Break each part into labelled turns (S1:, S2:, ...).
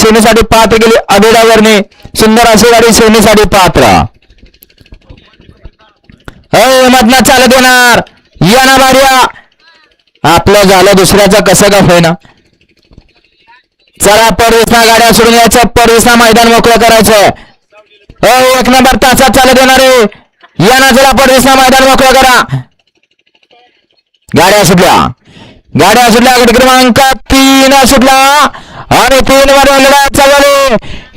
S1: सेनेसाठी पात्र गेली अभिडावरने सुंदर अशी गाडी सेनेसाठी पात्र मधनं चालत येणार या ना भार्या आपलं झालं दुसऱ्याचं कसं का होईना चला परदेशना गाड्या सोडून यायचं परदेशना मैदान मोकळं करायचं एक नंबर तासात चालत येणार आहे या ना चला परदेशना मैदान मोकळं करा गाड्या सुटल्या गट क्रमांक 3 सुटला आणि 3 वर लढत चालू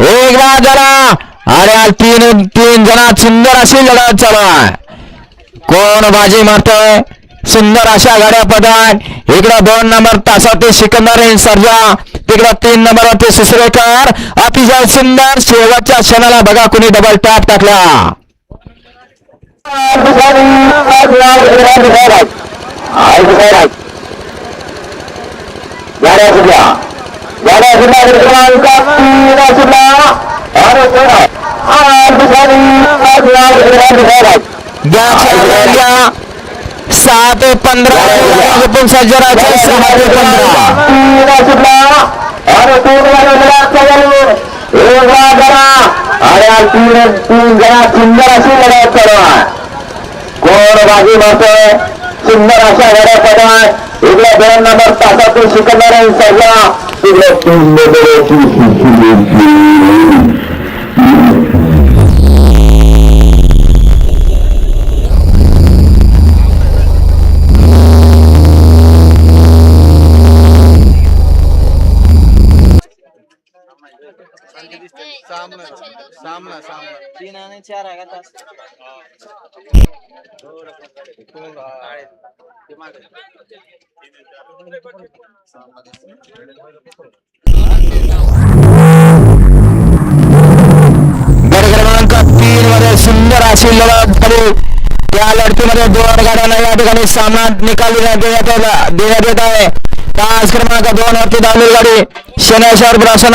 S1: एक बाद झाला आणि तीन जणात सुंदर अशी लढत चालू आहे कोण बाजी मारतोय सुंदर अशा गाड्या पदान इकडे 2 नंबर तासात सिकंदर सर्जा तिकडे 3 नंबरवरती सुसरेकर अतिशय सुंदर शेवटच्या क्षणाला बघा कुणी डबल टॅप टाकला गाड्या 7-15 सज्जराचे
S2: सुंदर अशी लढत चालू आहे कोण बाजी मारतोय सुंदर अशा गाड्या पदाय इकडे 2 नंबर तासातून सिकंदर सर्जा तिकडे 3 नंबरची
S3: सामना 3 आणि 4 आहे का तास
S1: क्रमांक 3 मध्ये सुंदर अशी लढत झाली या लढतीमध्ये 2 गाड्यांना या ठिकाणी सामना निकाल देण्यात येत आहे तास क्रमांक 2 वरती धावलेली गाडी शनेश्वर ब्रासन